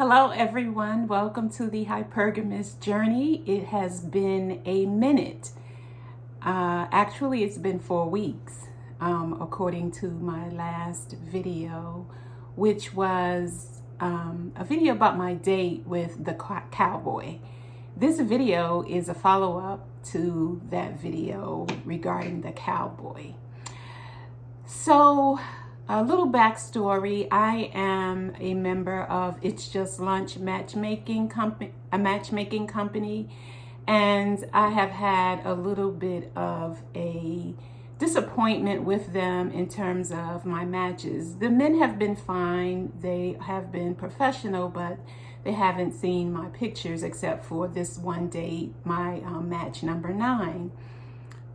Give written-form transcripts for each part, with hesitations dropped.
Hello everyone, welcome to the hypergamous journey. It has been a minute. Actually, it's been 4 weeks, according to my last video, which was a video about my date with the cowboy. This video is a follow-up to that video regarding the cowboy. So, a little backstory. I am a member of It's Just Lunch Matchmaking company, and I have had a little bit of a disappointment with them in terms of my matches. The men have been fine. They have been professional, but they haven't seen my pictures except for this one date, my match number 9,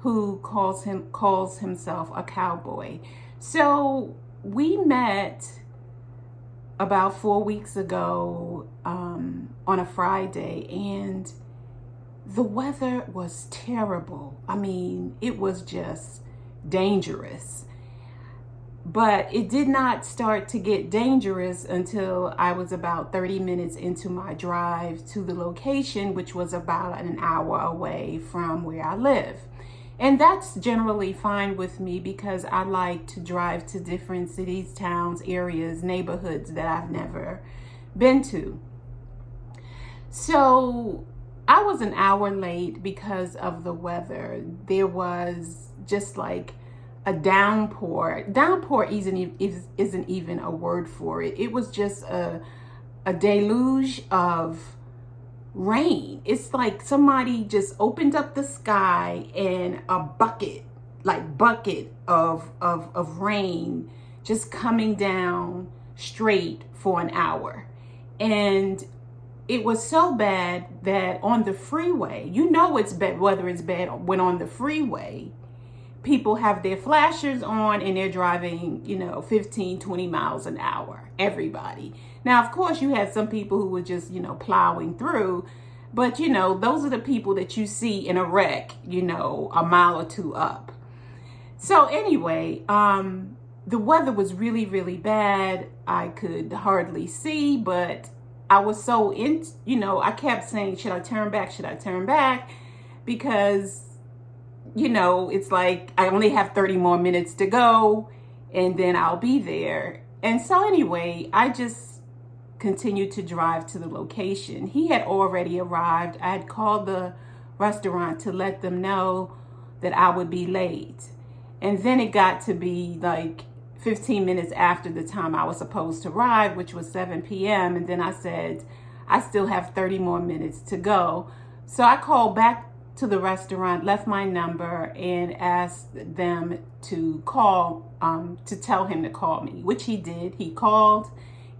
who calls himself a cowboy. So we met about 4 weeks ago on a Friday, and the weather was terrible. I mean, it was just dangerous. But it did not start to get dangerous until I was about 30 minutes into my drive to the location, which was about an hour away from where I live. And that's generally fine with me because I like to drive to different cities, towns, areas, neighborhoods that I've never been to. So I was an hour late because of the weather. There was just like a downpour. Downpour isn't even a word for it. It was just a deluge of rain. It's like somebody just opened up the sky and a bucket of rain just coming down straight for an hour. And it was so bad that on the freeway, you know it's bad, whether it's bad when on the freeway, people have their flashers on and they're driving, 15, 20 miles an hour, everybody. Now, of course, you had some people who were just, plowing through, but, those are the people that you see in a wreck, a mile or two up. So anyway, the weather was really, really bad. I could hardly see, but I was so I kept saying, should I turn back? Should I turn back? Because it's like I only have 30 more minutes to go and then I'll be there. And so anyway, I just continued to drive to the location. He had already arrived. I had called the restaurant to let them know that I would be late. And then it got to be like 15 minutes after the time I was supposed to arrive, which was 7 p.m. And then I said, I still have 30 more minutes to go. So I called back to the restaurant, left my number, and asked them to call, to tell him to call me, which he did. He called,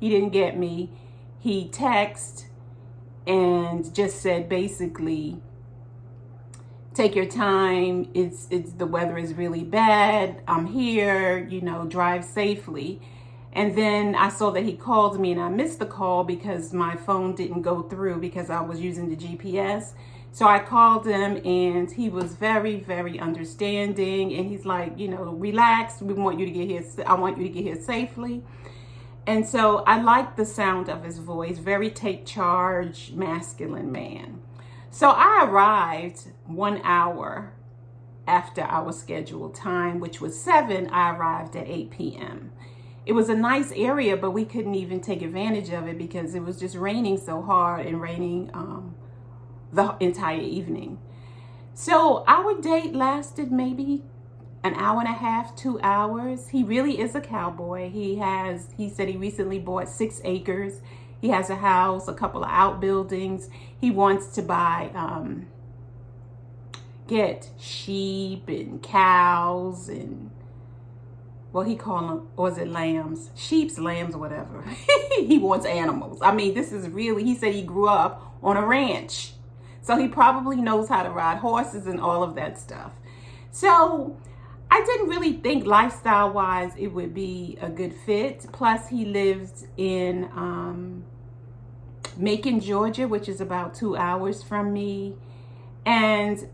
he didn't get me. He texted and just said basically, take your time. It's the weather is really bad. I'm here, drive safely. And then I saw that he called me and I missed the call because my phone didn't go through because I was using the GPS. So I called him and he was very, very understanding. And he's like, relax. We want you to get here. I want you to get here safely. And so I liked the sound of his voice, very take charge, masculine man. So I arrived 1 hour after our scheduled time, which was 7. I arrived at 8 p.m. It was a nice area, but we couldn't even take advantage of it because it was just raining so hard and raining the entire evening. So our date lasted maybe an hour and a half, 2 hours. He really is a cowboy. He said he recently bought 6 acres. He has a house, a couple of outbuildings. He wants to get sheep and cows and, he called them, or is it lambs? Sheep's, lambs, whatever. He wants animals. I mean, this is really, he said he grew up on a ranch. So he probably knows how to ride horses and all of that stuff. So I didn't really think lifestyle-wise it would be a good fit. Plus, he lives in Macon, Georgia, which is about 2 hours from me. And,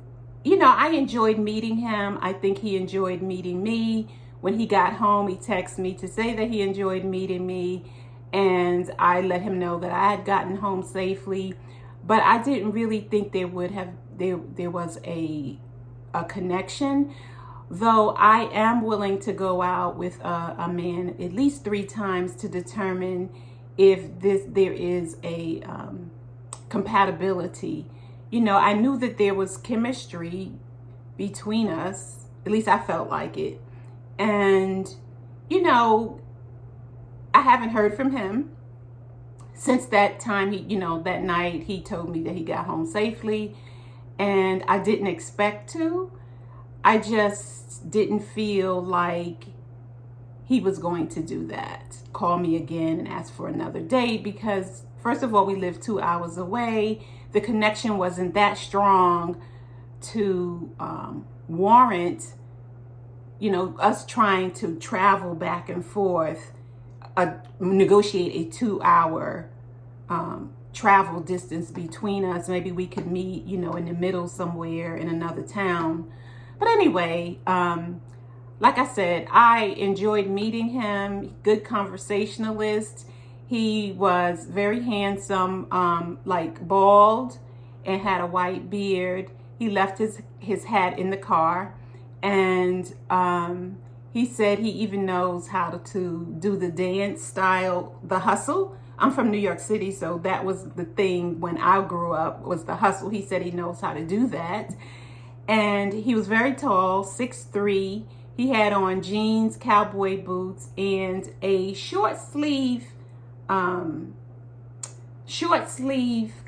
I enjoyed meeting him. I think he enjoyed meeting me. When he got home, he texted me to say that he enjoyed meeting me. and I let him know that I had gotten home safely, but I didn't really think there was a connection. Though I am willing to go out with a man at least 3 times to determine if there is a compatibility. I knew that there was chemistry between us. At least I felt like it. And, I haven't heard from him since that time. That night he told me that he got home safely, and I didn't expect to. I just didn't feel like he was going to do that. Call me again and ask for another date, because first of all, we live 2 hours away. The connection wasn't that strong to warrant, us trying to travel back and forth, negotiate a 2-hour travel distance between us. Maybe we could meet, in the middle somewhere in another town. But anyway, like I said, I enjoyed meeting him. Good conversationalist. He was very handsome, like bald, and had a white beard. He left his hat in the car, and he said he even knows how to do the dance style, the hustle. I'm from New York City, so that was the thing when I grew up, was the hustle. He said he knows how to do that. And he was very tall, 6'3". He had on jeans, cowboy boots, and a short sleeve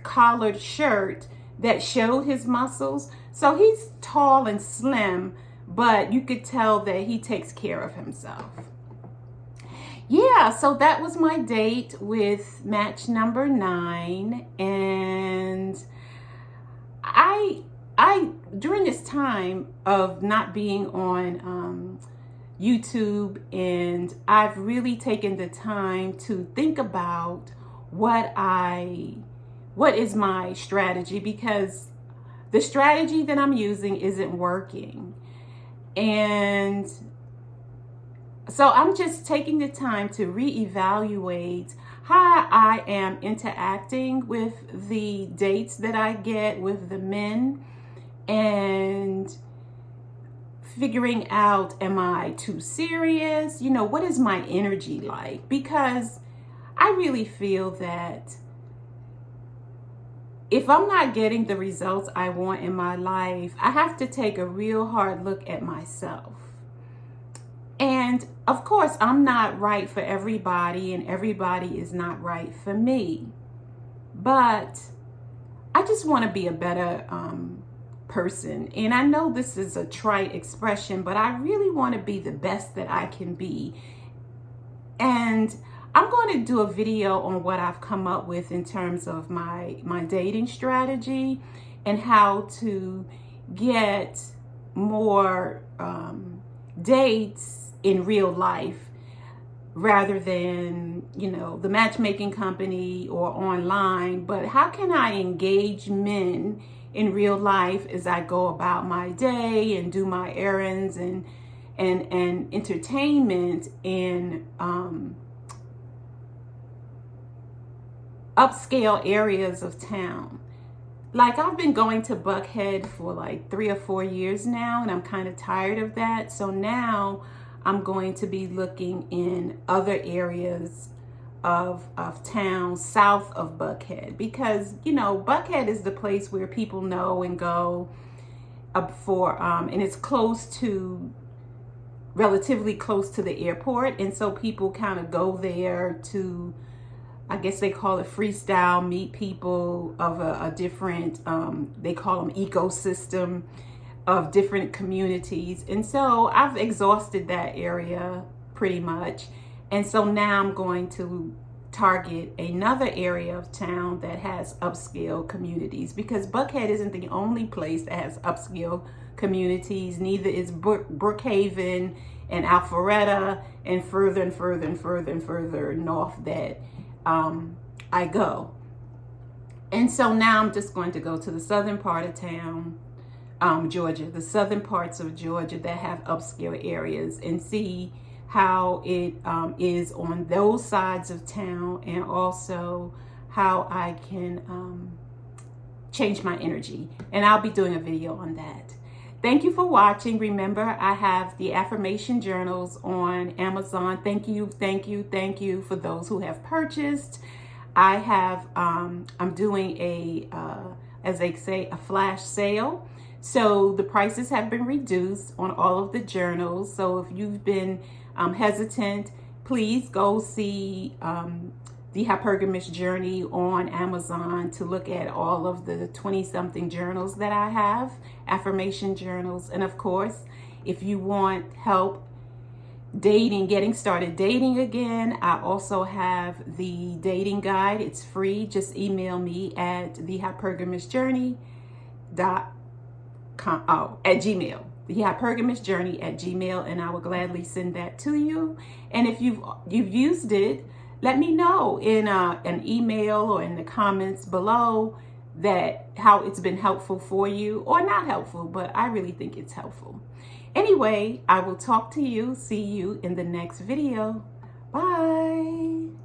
collared shirt that showed his muscles. So he's tall and slim, but you could tell that he takes care of himself. Yeah, so that was my date with match number 9. And I during this time of not being on YouTube, and I've really taken the time to think about what is my strategy, because the strategy that I'm using isn't working. And so I'm just taking the time to reevaluate how I am interacting with the dates that I get with the men, and figuring out, am I too serious? What is my energy like? Because I really feel that if I'm not getting the results I want in my life, I have to take a real hard look at myself. And of course, I'm not right for everybody, and everybody is not right for me. But I just want to be a better person. And I know this is a trite expression, but I really want to be the best that I can be. And I'm going to do a video on what I've come up with in terms of my dating strategy, and how to get more dates in real life, rather than, the matchmaking company or online. But how can I engage men in real life as I go about my day and do my errands and entertainment in upscale areas of town? Like, I've been going to Buckhead for like 3 or 4 years now, and I'm kind of tired of that. So now I'm going to be looking in other areas of town south of Buckhead, because Buckhead is the place where people know and go and it's relatively close to the airport, and so people kind of go there to, I guess they call it freestyle, meet people of a different, they call them ecosystem of different communities. And so I've exhausted that area pretty much. And so now I'm going to target another area of town that has upscale communities, because Buckhead isn't the only place that has upscale communities. Neither is Brookhaven and Alpharetta, and further and further and further and further north that I go. And so now I'm just going to go to the southern part of town, Georgia, the southern parts of Georgia that have upscale areas, and see how it is on those sides of town, and also how I can change my energy. And I'll be doing a video on that. Thank you for watching. Remember, I have the Affirmation Journals on Amazon. Thank you for those who have purchased. I have, I'm doing a, as they say, a flash sale. So the prices have been reduced on all of the journals. So if you've been hesitant, please go see the Hypergamous Journey on Amazon to look at all of the 20-something journals that I have, Affirmation Journals. And of course, if you want help dating, getting started dating again, I also have the dating guide. It's free. Just email me at thehypergamousjourney.com, at Gmail. The Hypergamous Journey at Gmail, and I will gladly send that to you. And if you've used it, let me know in an email or in the comments below that how it's been helpful for you, or not helpful, but I really think it's helpful. Anyway, I will talk to you, see you in the next video. Bye.